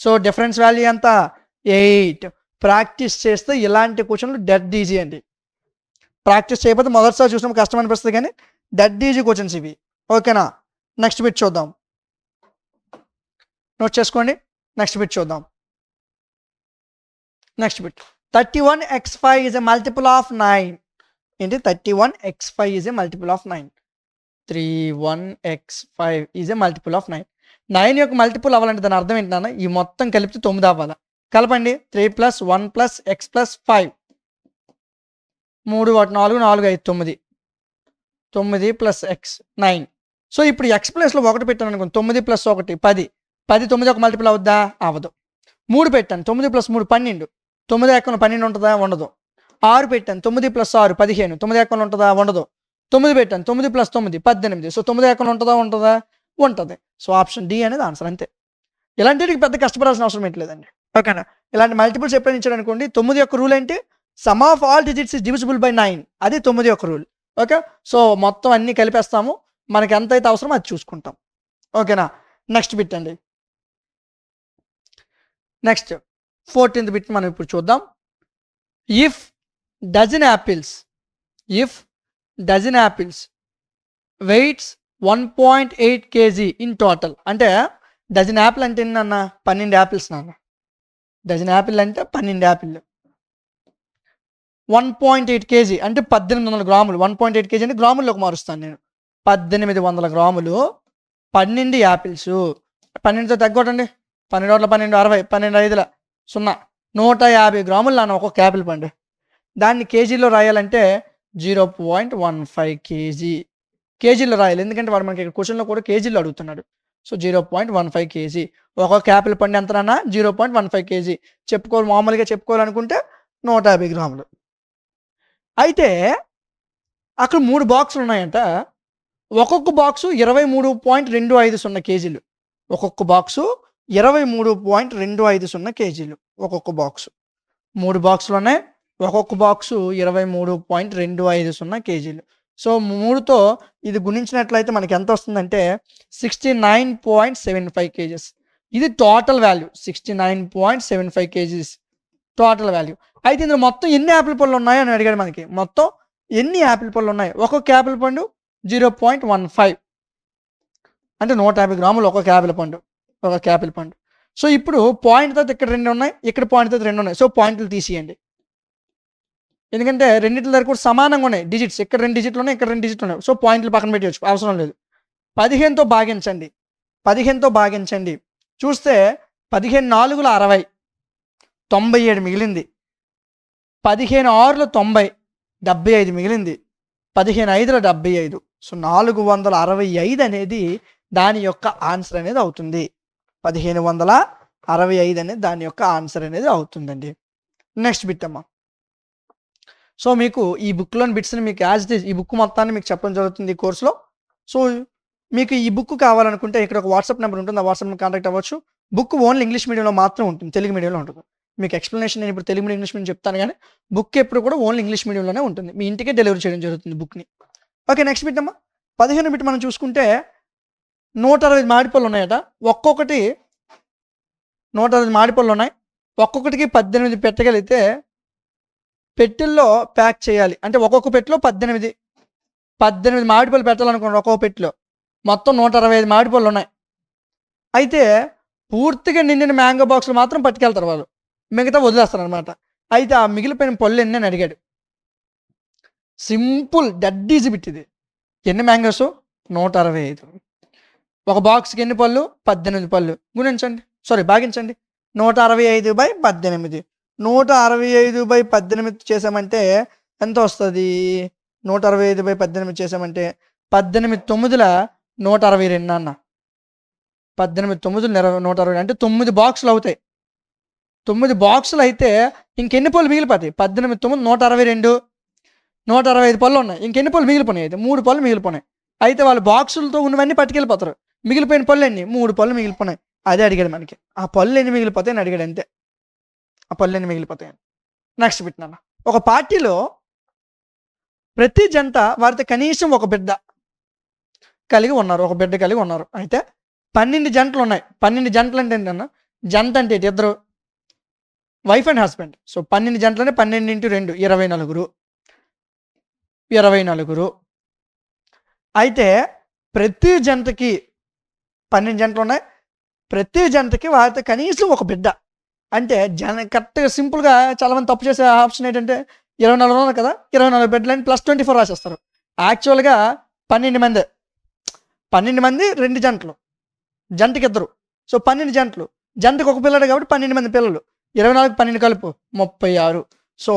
సో డిఫరెన్స్ వాల్యూ ఎంత? 8. ప్రాక్టీస్ చేస్తే ఇలాంటి క్వశ్చన్లు డెడ్ ఈజీ అండి. ప్రాక్టీస్ చేయకపోతే మొదటిసారి చూసినప్పుడు కష్టం అనిపిస్తుంది, కానీ డెడ్ ఈజీ క్వశ్చన్స్ ఇవి. ఓకేనా? నెక్స్ట్ బిట్ చూద్దాం, నోట్ చేసుకోండి. నెక్స్ట్ బిట్ చూద్దాం. Next bit, 31x5 is a multiple of 9. ఏంటి? 31x5 is a multiple of 9. 31x5 is a multiple of 9. 9 యొక్క మల్టిపుల్ అవ్వాలంటే దాని అర్థం ఏంటి నాన్న? ఈ మొత్తం కలిపితే 9 అవ్వాలి. కలపండి. 3 + 1 + x + 5. 3 1 4 4 5 9. 9 + x 9. సో ఇప్పుడు x ప్లేస్లో 1 పెట్టాను అనుకోండి, 9 + 1 10. 10 9 ఒక మల్టిపుల్ అవుద్దా? అవ్వదు. 3 పెట్టాను, 9 + 3 12. 9 ఎక్కన 12 ఉంటుందా? ఉండదు. 6 పెట్టాను, 9 + 6 15. 9 ఎక్కన ఉంటుందా? ఉండదు. 9 పెట్టాను, 9 + 9 18. సో 9 ఎక్కన ఉంటుందా? ఉంటుందా? ఉంటుంది. సో ఆప్షన్ డి అనేది ఆన్సర్ అంతే. ఇలాంటికి పెద్ద కష్టపడాల్సిన అవసరం ఏంట్లేదండి. ఓకేనా? ఇలాంటి మల్టిపుల్స్ ఎప్పుడైనా ఇచ్చాడు అనుకోండి, 9 యొక్క రూల్ ఏంటి? Sum of all digits is divisible by 9. అది 9 యొక్క రూల్. ఓకే. సో మొత్తం అన్ని కలిపేస్తాము, మనకి ఎంత అయితే అవసరమో అది చూసుకుంటాం. ఓకేనా? నెక్స్ట్ బిట్ అండి. నెక్స్ట్ 14th బిట్ మనం ఇప్పుడు చూద్దాం. If dozen apples weighs 1.8 kg in total. అంటే డజన్ యాపిల్ అంటే ఏంటన్నా? 12 యాపిల్స్ నాన్న. డజన్ యాపిల్ అంటే 12 యాపిల్. 1.8 kg అంటే 1800 గ్రాములు. 1.8 kg అంటే గ్రాముల్లోకి మారుస్తాను నేను. 1800 గ్రాములు 12 యాపిల్స్. 12తో తగ్గొట్టండి. 12 12 60, 12 5 0, 150 గ్రాములు నాన్న ఒక్కొక్క యాపిల్ పండు. దాన్ని కేజీలో రాయాలంటే 0.15 kg. కేజీలో రాయాలి, ఎందుకంటే వాడు మనకి ఇక్కడ క్వశ్చన్లో కూడా కేజీలో అడుగుతున్నాడు. So 0.15 kg. ఒక్కొక్క యాపిల్ పండు ఎంత నాన్న? 0.15 kg. మామూలుగా చెప్పుకోవాలనుకుంటే 150 గ్రాములు. అయితే అక్కడ 3 బాక్సులు ఉన్నాయంట. ఒక్కొక్క బాక్సు 23.250 kg. ఒక్కొక్క బాక్సు 23.250 kg. ఒక్కొక్క బాక్సు. 3 బాక్సులు ఉన్నాయి. ఒక్కొక్క బాక్సు 23.250 kg. సో 3తో ఇది గుణించినట్లయితే మనకి ఎంత వస్తుందంటే 69.75 kg. ఇది total value. 69.75 kg total value. అయితే ఇందులో మొత్తం ఎన్ని యాపిల్ పళ్ళు ఉన్నాయి అని అడిగాడు మనకి. మొత్తం ఎన్ని యాపిల్ పళ్ళు ఉన్నాయి? ఒక్కొక్క యాపిల్ పండు 0.15 అంటే 150 గ్రాములు ఒక్కొక్క యాపిల్ పండు. సో ఇప్పుడు పాయింట్ తర్వాత ఇక్కడ 2 ఉన్నాయి, ఇక్కడ పాయింట్ తర్వాత 2 ఉన్నాయి. సో పాయింట్లు తీసేయండి, ఎందుకంటే రెండింటి దగ్గర కూడా సమానంగా ఉన్నాయి డిజిట్స్. ఇక్కడ 2 డిజిట్లు ఉన్నాయి, ఇక్కడ 2 డిజిట్లు ఉన్నాయి. సో పాయింట్లు పక్కన పెట్టవచ్చు, అవసరం లేదు. 15తో భాగించండి. చూస్తే 15 4 60, 97 మిగిలింది. 15 6 90, 75 మిగిలింది. 15 5 75. సో 465 అనేది దాని యొక్క ఆన్సర్ అనేది అవుతుంది. 1565 అనేది దాని యొక్క ఆన్సర్ అనేది అవుతుందండి. నెక్స్ట్ బిట్ అమ్మా. సో మీకు ఈ బుక్లోని బిట్స్ని మీకు యాజ్ ఇట్ ఈజ్ ఈ బుక్ మొత్తాన్ని మీకు చెప్పడం జరుగుతుంది ఈ కోర్సులో. సో మీకు ఈ బుక్ కావాలనుకుంటే ఇక్కడ ఒక వాట్సాప్ నెంబర్ ఉంటుంది, ఆ వాట్సాప్ని కాంటాక్ట్ అవ్వచ్చు. బుక్ ఓన్లీ ఇంగ్లీష్ మీడియంలో మాత్రం ఉంటుంది, తెలుగు మీడియంలో ఉంటుంది. మీకు ఎక్స్ప్లెనేషన్ నేను ఇప్పుడు తెలుగు మీడియం ఇంగ్లీష్ మీడియం చెప్తాను, కానీ బుక్ ఎప్పుడు కూడా ఓన్లీ ఇంగ్లీష్ మీడియంలోనే ఉంటుంది. మీ ఇంటికే డెలివరీ చేయడం జరుగుతుంది బుక్ని. ఓకే. నెక్స్ట్ బిట్ అమ్మా. 15 బిట్ మనం చూసుకుంటే 160 మామిడిపళ్ళు ఉన్నాయట. ఒక్కొక్కటి 160 మామిడిపళ్ళు ఉన్నాయి. ఒక్కొక్కటికి 18 పెట్టగలిగితే పెట్టెల్లో ప్యాక్ చేయాలి. అంటే ఒక్కొక్క పెట్టెలో 18 మామిడిపళ్ళు పెట్టాలనుకోండి. ఒక్కొక్క పెట్టెలో మొత్తం 165 మామిడిపళ్ళు ఉన్నాయి. అయితే పూర్తిగా నిండిన మ్యాంగో బాక్సులు మాత్రం పట్టుకెళ్తారు వాళ్ళు, మిగతా వదిలేస్తారు అనమాట. అయితే ఆ మిగిలిపోయిన పళ్ళు ఎన్ని అని అడిగాడు. సింపుల్ డెడ్ ఈజీ బిట్ ఇది. ఎన్ని మ్యాంగోస్? 165. ఒక బాక్స్కి ఎన్ని పళ్ళు? 18 పళ్ళు. భాగించండి. 165/18. 165/18 చేసామంటే ఎంత వస్తుంది? 165/18 చేసామంటే 18 9 162 అన్న. 18 9 160 అంటే 9 బాక్సులు అవుతాయి. 9 బాక్సులు అయితే ఇంకెన్ని పళ్ళు మిగిలిపోతాయి? 18 9 162, 165 పళ్ళు ఉన్నాయి. ఇంకెన్ని పళ్ళు మిగిలిపోయినాయి? అయితే 3 పళ్ళు మిగిలిపోయినాయి. అయితే వాళ్ళు బాక్సులతో ఉన్నవన్నీ పట్టుకెళ్ళిపోతారు. మిగిలిపోయిన పళ్ళు ఎన్ని? 3 పళ్ళు మిగిలిపోయినాయి. అదే అడిగాడు మనకి. ఆ పళ్ళు ఎన్ని మిగిలిపోతాయని అడిగాడు అంతే. ఆ పళ్ళు ఎన్ని మిగిలిపోతాయని. నెక్స్ట్ పెట్టినా, ఒక పార్టీలో ప్రతి జంట వారితో కనీసం ఒక బిడ్డ కలిగి ఉన్నారు. అయితే 12 జంటలు ఉన్నాయి. 12 జంటలు అంటే ఏంటన్నా? జంట అంటే ఇద్దరు, వైఫ్ అండ్ హస్బెండ్. సో 12 జంటలు అంటే 12 × 2 24. అయితే ప్రతి జంటకి 12 జంటలు ఉన్నాయి. ప్రతి జంటకి వారితో కనీసం ఒక బిడ్డ. అంటే కరెక్ట్గా సింపుల్గా చాలామంది తప్పు చేసే ఆప్షన్ ఏంటంటే 24 ఉన్నారు కదా, 24 బిడ్డలని +24 రాసేస్తారు. యాక్చువల్గా 12 మంది 2 జంటలు, జంటకి ఇద్దరు. సో 12 జంటలు, జంటకు ఒక పిల్లడు కాబట్టి 12 మంది పిల్లలు. 24 12 కలుపు 36. సో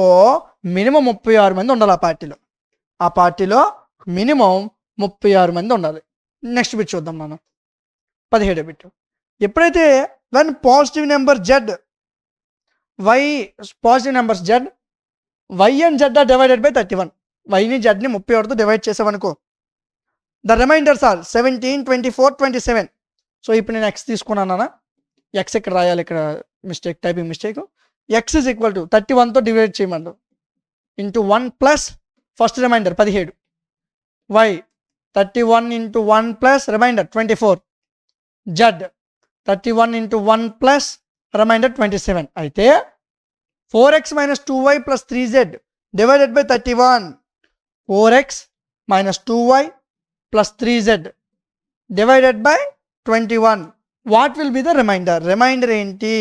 మినిమం 36 మంది ఉండాలి ఆ పార్టీలో మినిమం 36 మంది ఉండాలి. నెక్స్ట్ బిట్ చూద్దాం మనం. 17 బిట్. ఎప్పుడైతే when positive number Z y positive numbers z, y and z are divided by 31. వైని జెడ్ని 31తో డివైడ్ చేసామనుకో. The remainders are 17, 24, 27. సో ఇప్పుడు నేను ఎక్స్ తీసుకున్నానా, ఎక్స్ ఇక్కడ రాయాలి, ఇక్కడ mistake, typing mistake. X is equal to 31తో డివైడ్ చేయమండు into 1 plus first remainder 17, y 31 into 1 plus remainder 24, z 31 into 1 plus remainder 27. అయితే 4x minus 2y plus 3z divided by 31. 4x minus 2y plus 3z divided by 21. What will be the remainder? Remainder ఏంటి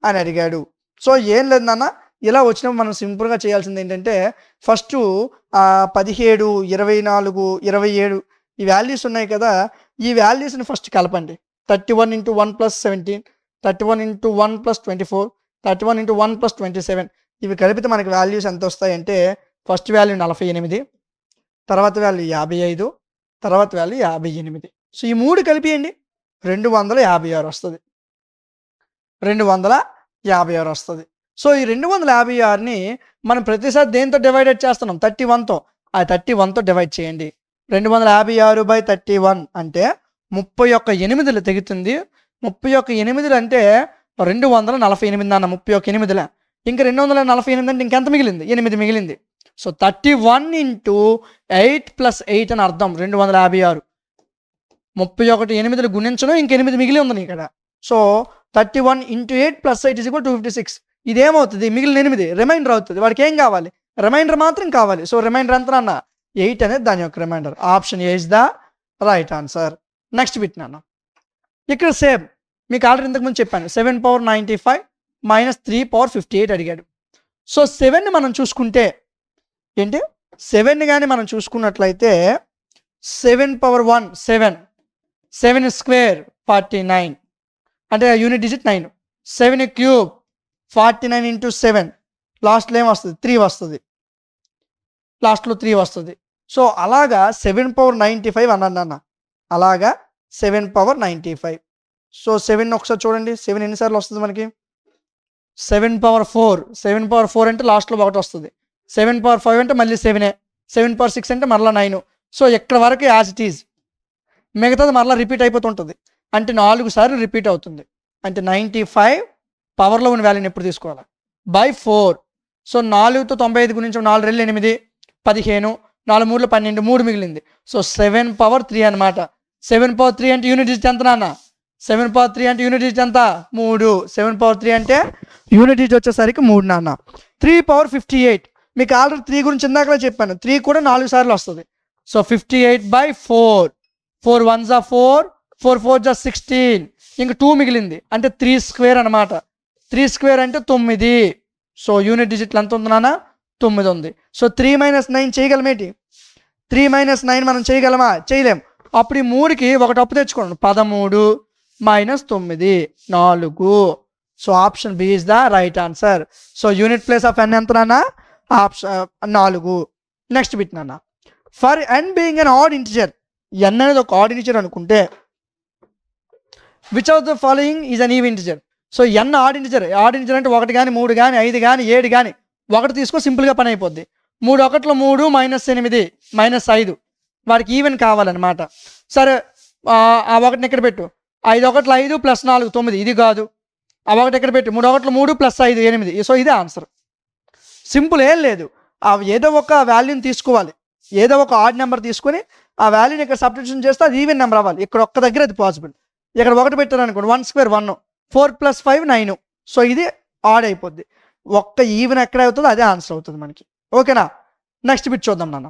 అని అడిగాడు. So ఏం లేదు నాన్న, ఇలా వచ్చినప్పుడు మనం సింపుల్గా చేయాల్సింది ఏంటంటే, ఫస్ట్ 17, 24, 27 ఈ వాల్యూస్ ఉన్నాయి కదా, ఈ వాల్యూస్ని ఫస్ట్ కలపండి. 31 into 1 plus 17, 31 into 1 plus 24, 31 into 1 plus 27. ఇవి కలిపితే మనకి వాల్యూస్ ఎంత వస్తాయంటే, ఫస్ట్ వాల్యూ 48, తర్వాత వాల్యూ 55, తర్వాత వాల్యూ 58. సో ఈ మూడు కలిపియండి, 256 వస్తుంది. 256 వస్తుంది. సో ఈ 256ని మనం ప్రతిసారి దేంతో డివైడెడ్ చేస్తున్నాం? 31తో. ఆ 31తో డివైడ్ చేయండి. 256 బై 31 అంటే 31 తెగుతుంది. 31 అంటే 248 అన్న, 31. ఇంకా 248 అంటే ఇంకెంత మిగిలింది? 8 మిగిలింది. సో 31 ఇంటూ 8 ప్లస్ 8 అని అర్థం 256. 31 8 గుణించడం, ఇంక 8 మిగిలి ఉందని ఇక్కడ. So 31 into 8 plus 8 is equal 256. ఇదేమవుతుంది? మిగిలిన 8 రిమైండర్ అవుతుంది. వాడికి ఏం కావాలి? రిమైండర్ మాత్రం కావాలి. సో రిమైండర్ ఎంత అన్న? 8 అనేది దాని యొక్క remainder. Option A is the right answer. Next bit నాన్న, ఇక్కడ సేమ్ మీకు ఆల్రెడీ ఇంతకుముందు చెప్పాను, 7 పవర్ 95 మైనస్ 3 పవర్ 58 అడిగాడు. సో 7ని మనం చూసుకుంటే ఏంటి, 7ని కానీ మనం చూసుకున్నట్లయితే 7 పవర్ 1 7, 7 స్క్వేర్ 49 అంటే యూనిట్ డిజిట్ 9, 7 క్యూబ్ 49 ఇంటూ 7, లాస్ట్లో ఏం వస్తుంది? 3 వస్తుంది, లాస్ట్లో 3 వస్తుంది. సో అలాగా 7 పవర్ 95 అన్నాను అన్న, అలాగా 7 పవర్ 95. సో 7 ఒకసారి చూడండి, 7 ఎన్నిసార్లు వస్తుంది మనకి? 7 పవర్ 4, 7 పవర్ 4 అంటే లాస్ట్లో 1 వస్తుంది. 7 పవర్ 5 అంటే మళ్ళీ 7, 7 పవర్ 6 అంటే మరలా 9. సో ఇక్కడ వరకు యాజ్ ఇట్ ఈజ్, మిగతాది మరలా రిపీట్ అయిపోతుంటుంది. అంటే 4 సార్లు రిపీట్ అవుతుంది. అంటే 95 పవర్లో ఉన్న వాల్యూని ఎప్పుడు తీసుకోవాలి? బై 4. సో 4తో 95 గురించి 4 2 8, 15, 4 3 12, 3 మిగిలింది. సో 7 పవర్ 3 అనమాట. 7 పవర్ 3 అంటే యూనిట్ డిజిట్ ఎంత నాన్న? 7 పవర్ 3 అంటే యూనిట్ డిజిట్ ఎంత? 3. 7 పవర్ 3 అంటే యూనిట్ డిజిట్ వచ్చేసరికి 3 నాన్న. 3 పవర్ 58, మీకు ఆల్రెడీ 3 గురించి ఇందాకలే చెప్పాను. 3 కూడా 4 సార్లు వస్తుంది. So 58 by 4, 4 1s are 4, 4 4s are 16, ఇంక 2 మిగిలింది. అంటే 3 స్క్వేర్ అనమాట. 3 స్క్వేర్ అంటే 9. సో యూనిట్ డిజిట్లు ఎంత ఉంది నాన్న? 9 ఉంది. So 3 minus 9 చేయగలమేంటి? 3 మైనస్ 9 మనం చేయగలమా? చేయలేం. అప్పుడు ఈ 3కి ఒకటి అప్పు తెచ్చుకోండి. 13 minus 9 4. So option B is the right answer. So unit place of n ఎంత నాన్న? ఆప్షన్ 4. నెక్స్ట్ బిట్ నాన్న, for n being an odd integer, n అనేది ఒక ఆడ్ ఇంటిజర్ అనుకుంటే, which of the following is an even integer. So n odd integer. Odd integer అంటే 1 కానీ 3 కానీ 5 కానీ 7 కానీ 1 తీసుకో, సింపుల్గా పని అయిపోద్ది. 3 1 3 మైనస్ 8 మైనస్ 5, వాడికి ఈవెన్ కావాలన్నమాట. సరే ఆ 1ని ఎక్కడ పెట్టు? 5 1 5 ప్లస్ 4 9, ఇది కాదు. ఆ 1 ఎక్కడ పెట్టు? 3 1 3 ప్లస్ 5 8. సో ఇదే ఆన్సర్. సింపుల్, ఏం లేదు. ఏదో ఒక వాల్యూని తీసుకోవాలి, ఏదో ఒక ఆడ్ నెంబర్ తీసుకొని ఆ వాల్యూని ఇక్కడ సబ్స్టిట్యూషన్ చేస్తే అది ఈవెన్ నెంబర్ అవ్వాలి. ఇక్కడ ఒక్క దగ్గర అది పాసిబుల్. ఇక్కడ 1 పెట్టారు అనుకోండి, 1 స్క్వేర్ 1, 4 ప్లస్ 5 9. సో ఇది ఆడ్ అయిపోద్ది. ఒక్క ఈవెన్ ఎక్కడ అవుతుందో అదే ఆన్సర్ అవుతుంది మనకి. ఓకేనా? నెక్స్ట్ బిట్ చూద్దాం నాన్న.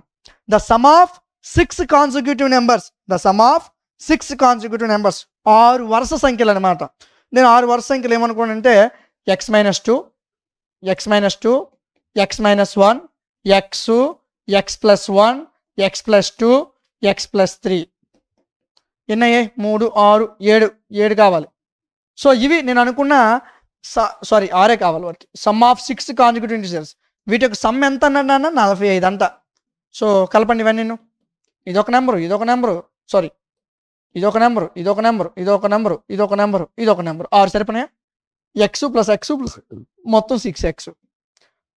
The sum of 6 consecutive numbers, the sum of 6 consecutive numbers, 6 వరుస సంఖ్యలు అనమాట. నేను 6 వరుస సంఖ్యలు ఏమనుకోనంటే x minus 2, x minus 2, x minus 1, x, x plus 1, x plus 2, x plus 3. ఎన్నయ్యాయి? 3 6 7, 7 కావాలి. సో ఇవి నేను అనుకున్న సారీ 6 కావాలి వాటికి. సమ్ ఆఫ్ 6 కాన్సిక్యూటివ్ ఇంటిజర్స్, వీటి యొక్క సమ్ ఎంత అన్నాడు అన్న? 45 అంట. సో కలపండి ఇవన్నీ. ఇదొక నెంబరు, ఇదొక నెంబరు, సారీ ఇదొక నెంబరు, ఇదొక నెంబరు, ఇదొక నెంబరు, ఇదొక నెంబరు, ఇదొక నెంబరు, 6 సరిపోయినాయా? ఎక్స్ ప్లస్ మొత్తం 6x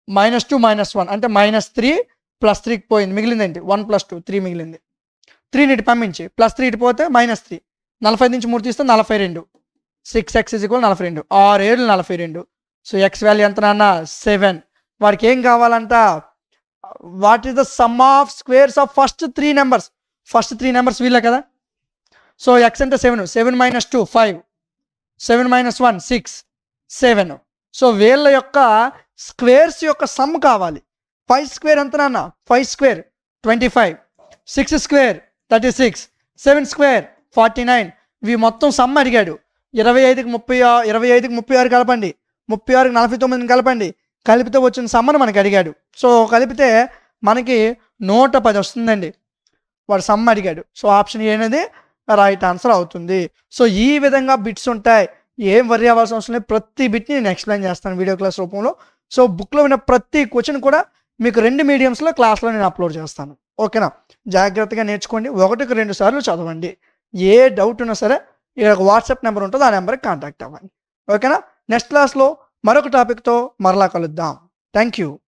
-2 -1 అంటే -3 + 3 పోయింది, మిగిలిందేంటి 1 + 2 3 మిగిలింది. 3 ఇటు పంపించి +3 ఇటు పోతే -3, 45 నుంచి 3 తీస్తే 42, 6x = 42, 6 7 42. సో ఎక్స్ వాల్యూ ఎంత నాన్న 7. వాడికి ఏం కావాలంట, what is the sum of squares of first 3 numbers. First 3 numbers వీళ్ళే కదా. సో ఎక్స్ అంటే 7, 7 - 2 5, 7 - 1 6, 7. సో వీళ్ళ యొక్క స్క్వేర్స్ యొక్క సమ్ కావాలి. 5 స్క్వేర్ ఎంత నాన్న 5 స్క్వేర్ 25, 6 స్క్వేర్ 36, 7 స్క్వేర్ 49. ఇవి మొత్తం సమ్ అడిగాడు. 25కి 36 కలపండి, 36కి 49 కలపండి, కలిపితే వచ్చిన సమ్మను మనకి అడిగాడు. సో కలిపితే మనకి 110 వస్తుందండి. వాడు సమ్ అడిగాడు. సో ఆప్షన్ ఏ అనేది రైట్ ఆన్సర్ అవుతుంది. సో ఈ విధంగా బిట్స్ ఉంటాయి, ఏం వర్రీ అవ్వాల్సిన అవసరం లేదు. ప్రతి బిట్ని నేను ఎక్స్ప్లెయిన్ చేస్తాను వీడియో క్లాస్ రూపంలో. సో బుక్లో ఉన్న ప్రతి క్వశ్చన్ కూడా మీకు 2 మీడియంస్లో క్లాస్లో నేను అప్లోడ్ చేస్తాను. ఓకేనా, జాగ్రత్తగా నేర్చుకోండి, 1కి 2 సార్లు చదవండి. ఏ డౌట్ ఉన్నా సరే ఇక్కడ ఒక వాట్సాప్ నెంబర్ ఉంటుంది, ఆ నెంబర్కి కాంటాక్ట్ అవ్వండి. ఓకేనా, నెక్స్ట్ క్లాస్లో మరొక టాపిక్తో మరలా కలుద్దాం. Thank you.